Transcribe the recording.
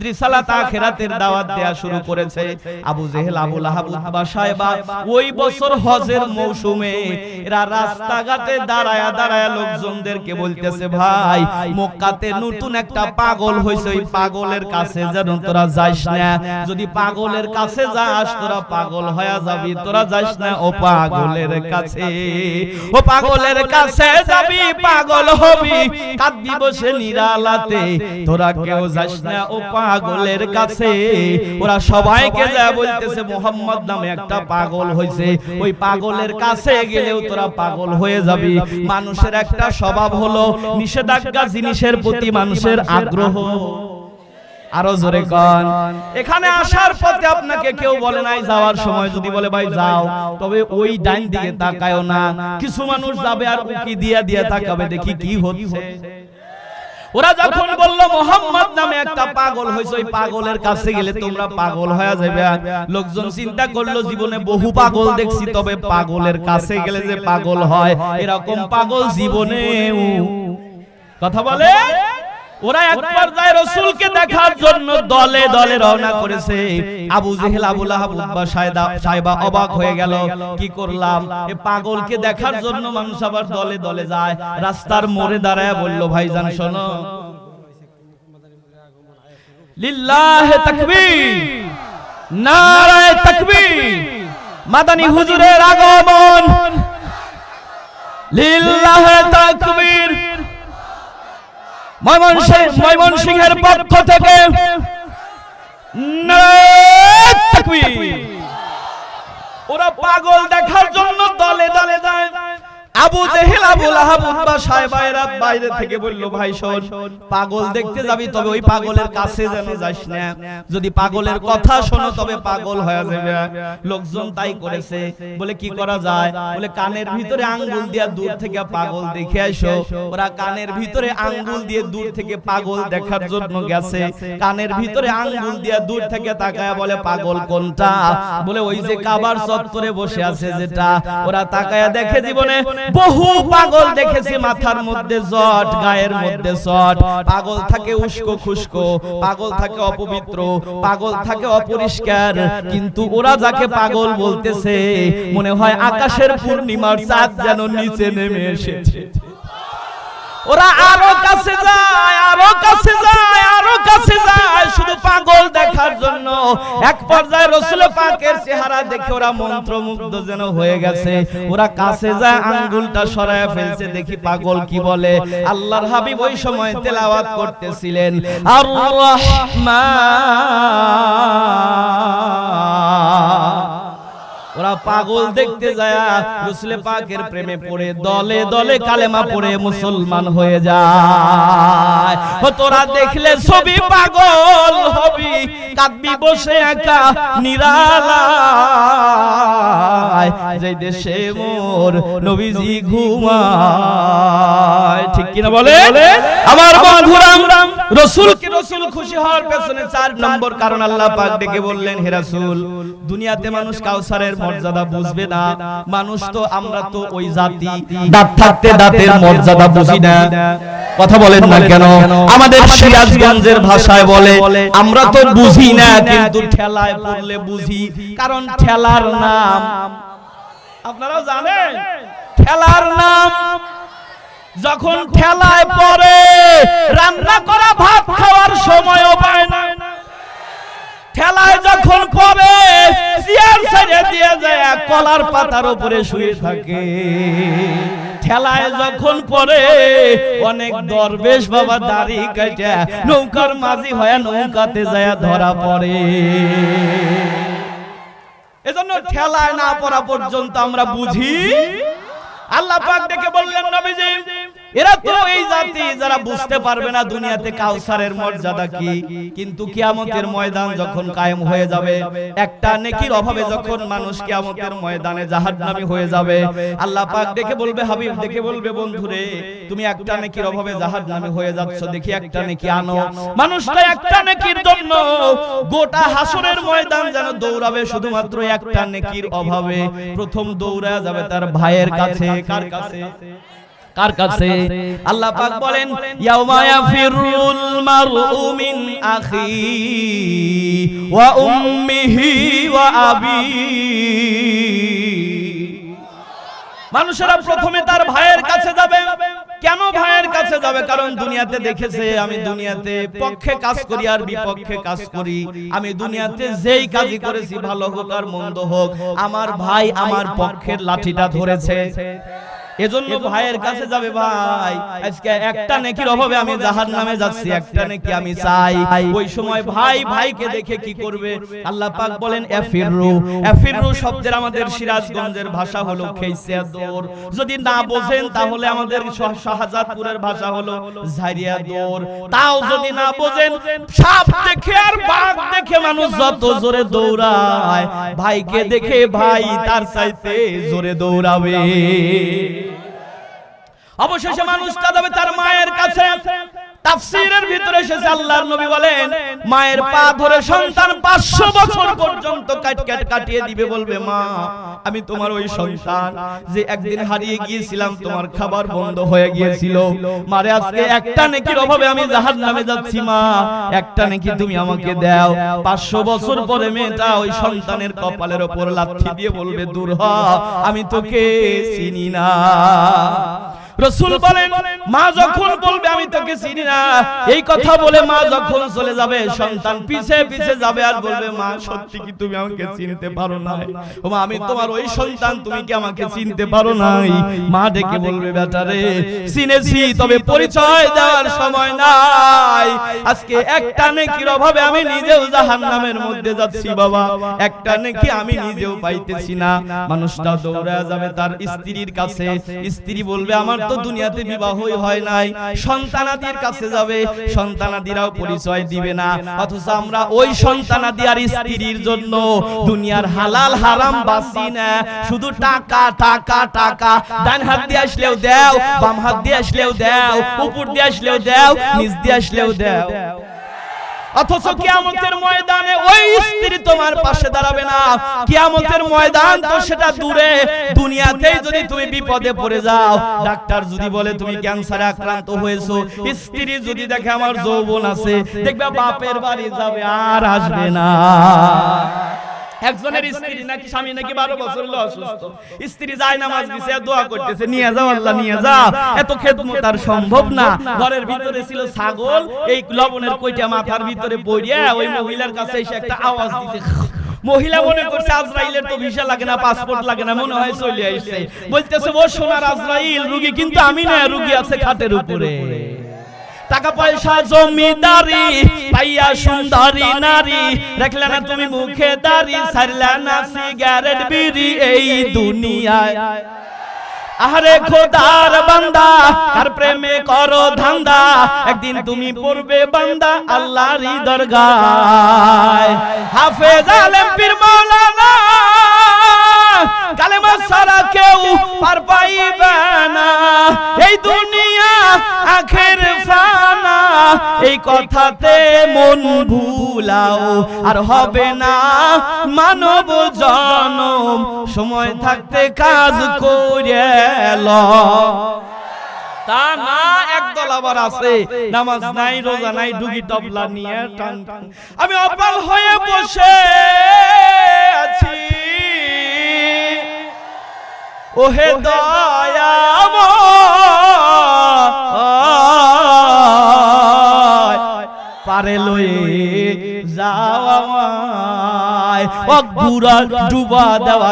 রিসালাত আখিরাতের দাওয়াত দেয়া শুরু করেছে। আবু জেহেল, আবু লাহাব, উতবা, শায়বা ওই বছর হজের মৌসুমে এরা রাস্তাঘাটে দাঁড়ায়া দাঁড়ায়া লোকজনদেরকে বলতেছে, ভাই মক্কাতে নতুন একটা পাগল হইছে, ওই পাগলের কাছে যেন তোরা যাস না। যদি পাগলের কাছে যাস তোরা পাগল হয়ে যাবি, তোরা যাস না ও পাগলের কাছে। ও পাগলের কাছে যাবি পাগল হবি, কাঁদবি বসে নিরালাতে, তোরা কেউ যাস না ও পাগলের কাছে। ওরা সবাইকে যা বলতেছে মুহাম্মদ নামে একটা পাগল হইছে, ওই পাগলের কাছে গেলেও তোরা পাগল হয়ে যাবি। মানুষের একটা স্বভাব হলো নিষেধাজ্ঞা জিনিসের প্রতি মানুষের আগ্রহ। আরো জোরে কোন। এখানে আসার পথে আপনাকে কেউ বলে নাই যাওয়ার সময় যদি বলে ভাই যাও, তবে ওই ডাইন দিকে তাকায়ও না। কিছু মানুষ যাবে আর উকি দিয়া দিয়া তাকাবে দেখি কি হচ্ছে। ওরা যখন বলল মুহাম্মদ নামে একটা পাগল হইছে, ওই পাগলের কাছে গেলে তোমরা পাগল হয়ে যাবে। লোকজন চিন্তা করলো জীবনে বহু পাগল দেখছি, তবে পাগলের কাছে গেলে যে পাগল হয় এরকম পাগল জীবনেও। কথা বলে। ওরা এক পর্যায়ে রাসূলকে দেখার জন্য দলে দলে রওনা করেছে। আবু জেহেল, আবু লাহাব, উতবা, শায়বা অবাক হয়ে গেল, কি করলাম? এ পাগলকে দেখার জন্য মানুষ আবার দলে দলে যায়। রাস্তার মোড়ে দাঁড়ায় বলল, ভাইজান শোনো, লিল্লাহি তাকবীর, নারায়ে তাকবীর, মাদানী হুজুরের আগমন, লিল্লাহি তাকবীর। ময়মনসিংহের পক্ষ থেকে নারায়ে তাকবীর। ওরা পাগল দেখার জন্য দলে দলে যায়। আবু জেহেল, আবু লাহাব, উতবা, শায়বা এরা বাইরে থেকে বলল, ভাই শোন, পাগল দেখতে যাবি তবে ওই পাগলের কাছে যেন যাস না। যদি পাগলের কথা শোনো তবে পাগল হয়ে যাবে। লোকজন তাই করেছে। বলে কি করা যায়? বলে কানের ভিতরে আঙ্গুল দিয়ে দূর থেকে পাগল দেখে আসো। ওরা কানের ভিতরে আঙ্গুল দিয়ে দূর থেকে পাগল দেখার জন্য গেছে। কানের ভিতরে আঙ্গুল দিয়ে দূর থেকে তাকায়া বলে, পাগল কোনটা? বলে ওই যে কাবার চত্বরে বসে আছে যেটা। ওরা তাকায়া দেখে জীবনে বহু পাগল দেখেছে, মাথার মধ্যে জট, গায়ের মধ্যে জট। পাগল থাকে উস্কো খুস্কো, পাগল থাকে অপবিত্র, পাগল থাকে অপরিষ্কার। কিন্তু ওরা যাকে পাগল বলতেছে মনে হয় আকাশের পূর্ণিমার চাঁদ যেন নিচে নেমে এসেছে। ওরা আরো কাছে যায়, আরো কাছে যায়, আরো কাছে যায়, শুধু পাগল দেখার জন্য। এক পর্যায়ে রাসূল পাকের চেহারা দেখে ওরা মন্ত্রমুগ্ধ যেন হয়ে গেছে। ওরা কাছে যায়, আঙ্গুলটা সরায় ফেলছে, দেখি পাগল কি বলে। আল্লাহর হাবিব ওই সময় তেলাওয়াত করতেছিলেন, আর রহমান। ওরা পাগল দেখতে যায়, রাসূল পাকের প্রেমে পড়ে দলে দলে কালেমা পড়ে মুসলমান হয়ে যায়। তোরা দেখলে ছবি পাগল হবি, কাঁদবি বসে একা নিরালায়, যে দেশে মোর নবীজি ঘুমায়। ঠিক কিনা বলে আমার বন্ধুরা? রাসূলকে রাসূল খুশি হওয়ার পেছনে 4 নম্বর কারণ আল্লাহ পাক ডেকে বললেন, হে রাসূল, দুনিয়াতে মানুষ কাউসারের মর্যাদা বুঝবে না। মানুষ তো, আমরা তো ওই জাতি, দাঁত থাকতে দাঁতের মর্যাদা বুঝি না। কথা বলেন না কেন? আমাদের সিরাজগঞ্জের ভাষায় বলে, আমরা তো বুঝি না কিন্তু ঠেলায় পড়লে বুঝি। কারণ ঠেলার নাম আপনারা জানেন, ঠেলার নাম যখন ঠেলায় পড়ে রান্না করা ভাত খাওয়ার সময়ও পায় না। ঠেলায় যখন পড়ে চেয়ার ছেড়ে দিয়ে যায়, কলার পাতার উপরে শুয়ে থাকে। ঠেলায় যখন পড়ে অনেক দরবেশ বাবা দাড়ি কাটে নৌকার মাঝি হয়ে নৌকাতে যায় ধরা পড়ে। এজন্য ঠেলায় না পড়া পর্যন্ত আমরা বুঝি। আল্লাহ পাক ডেকে বললেন, নবীজি, এরা তো এই জাতি যারা বুঝতে পারবে না দুনিয়াতে কাউসারের মর্যাদা কি। কিন্তু কিয়ামতের ময়দান যখন কায়েম হয়ে যাবে, একটা নেকির অভাবে যখন মানুষ কিয়ামতের ময়দানে জাহান্নামী হয়ে যাবে, আল্লাহ পাক ডেকে বলবে, হাবিব ডেকে বলবে, বন্ধুরে তুমি একটা নেকির অভাবে জাহান্নামী হয়ে যাচ্ছ, দেখি একটা নেকি আনো। মানুষটা একটা নেকির জন্য গোটা হাসরের ময়দান যেন দৌড়াবে, শুধুমাত্র একটা নেকির অভাবে। প্রথম দৌড়া যাবে তার ভাইয়ের কাছে। কার কাছে? কার কাছে? আল্লাহ পাক বলেন ইয়াউমা ইয়াফিরুল মারউ মিন আখি ওয়া উম্মিহি ওয়া আবি। মানুষেরা প্রথমে তার ভাইয়ের কাছে যাবে। কেন ভাইয়ের কাছে যাবে? কারণ দুনিয়াতে দেখেছে আমি দুনিয়াতে পক্ষে কাজ করি আর বিপক্ষে কাজ করি। আমি দুনিয়াতে যেই কাজই করেছি ভালো হোক আর মন্দ হোক, আমার ভাই আমার পক্ষের লাঠিটা ধরেছে। এজন্য ভাইয়ের কাছে যাবে। ভাই আজকে একটা নেকির অভাবে আমি জাহান্নামে যাচ্ছি, একটা নেকি আমি চাই। ওই সময় ভাই ভাইকে দেখে কি করবে? আল্লাহ পাক বলেন এফিরু। এফিরু শব্দের আমাদের সিরাজগঞ্জের ভাষা হলো খেইসিয়া দৌড়। যদি না বোঝেন তাহলে আমাদের শাহজাদপুরের ভাষা হলো ঝাড়িয়া দৌড়। তাও যদি না বোঝেন, সাপ দেখে আর বাঘ দেখে মানুষ যত জোরে দৌড়ায়, ভাইকে দেখে ভাই তার চাইতে জোরে দৌড়াবে। অবশেষে মানুষটা যাবে তার মায়ের কাছে। তাফসীরের ভিতরে এসেছে আল্লাহর নবী বলেন মায়ের পা ধরে সন্তান 500 বছর পর্যন্ত কাটিয়ে দিবে, বলবে মা আমি তোমার ওই সন্তান যে একদিন হারিয়ে গিয়েছিলাম, তোমার খাবার বন্ধ হয়ে গিয়েছিল, মারে আজকে একটা নেকির অভাবে আমি জাহান্নামে যাচ্ছি, মা একটা নেকি তুমি আমাকে দাও। 500 বছর পরে মেয়েটা ওই সন্তানের কপালের উপর লাথি দিয়ে বলবে দূর হ, আমি তোকে চিনি না। রাসূল বলেন মা যখন বলবে আমি তোকে চিনি না, এই কথা বলে মা যখন চলে যাবে, সন্তান পিছে পিছে যাবে আর বলবে মা সত্যি কি তুমি আমাকে চিনতে পারো না? ও মা আমি তোমার ওই সন্তান, তুমি কি আমাকে চিনতে পারো নাই? মা ডেকে বলবে বেটা রে চিনেছি, তবে পরিচয় দেওয়ার সময় নাই। আজকে একটা নেকির অভাবে আমি নিজেও জাহান্নামের মধ্যে যাচ্ছি বাবা, একটা নেকি আমি নিজেও পাইতেছি না। মানুষটা দৌড়ে যাবে তার স্ত্রীর কাছে। স্ত্রী বলবে আমার তো দুনিয়াতে বিবাহই হয় নাই। সন্তানাদির কাছে যাবে, সন্তানাদিরাও পরিচয় দিবে না। অথচ আমরা ওই সন্তানাদি আর স্ত্রীর জন্য দুনিয়ার হালাল হারাম বাসি না, শুধু টাকা টাকা টাকা। ডান হাত দিয়ে আসলেও দাও, বাম হাত দিয়ে আসলেও দাও, উপর দিয়ে আসলেও দাও, নিচ দিয়ে আসলেও দাও। অথচ কিয়ামতের ময়দানে ওই স্ত্রী তোমার পাশে দাঁড়াবে না। কিয়ামতের ময়দান তো সেটা দূরে, দুনিয়াতেই যদি তুমি বিপদে পড়ে যাও, ডাক্তার যদি বলে তুমি ক্যান্সারে আক্রান্ত হয়েছো, স্ত্রী যদি দেখে আমার যৌবন আছে, দেখবে বাপের বাড়ি যাবে আর আসবে না। একজনের স্ত্রী নাকি স্বামী নাকি 12 বছর হলো অসুস্থ, স্ত্রী যায় নামাজ দিছে দোয়া করতেছে নিয়ে যাও আল্লাহ নিয়ে যাও, এত খেদমত আর সম্ভব না। ঘরের ভিতরে ছিল ছাগল, এই লবণের কইটা মাথার ভিতরে পড়িয়া ওই মহিলার কাছে এসে একটা আওয়াজ দিতে, মহিলা মনে করছে আজরাইলের তো ভিসা লাগে না, পাসপোর্ট লাগে না, মনে হয় চলে আসছে। বলতেছে ও সোনার আজরাইল, রোগী কিন্তু আমি না, রোগী আছে খাটের উপরে। টাকা পয়সা জমিদারি পাইয়া সুন্দরী নারী, রাখলে না তুমি মুখে দাড়ি, ছাড়লে না সিগারেট বিড়ি এই দুনিয়ায়। আরে খোদার বান্দা কার প্রেমে করো ধান্দা, একদিন তুমি পড়বে বান্দা আল্লাহর দরগায়। হাফেজ আলেম পীর মাওলানা কালেমা ছাড়া কেউ পার পাইবে না, এই দুনিয়া আখের ফানা, এই কথাতে মন ভুলাও আর হবে না মানব জনম, সময় থাকতে কাজ করে তা না। একদল আবার আছে নামাজ নাই রোজা নাই, ডুগি তবলা নিয়ে টান টান আমি অপাল হয়ে বসে আছি, ওহে দয়াময় পারে লয়ে যাও আমায়, অগুরা ডুবা দেওয়া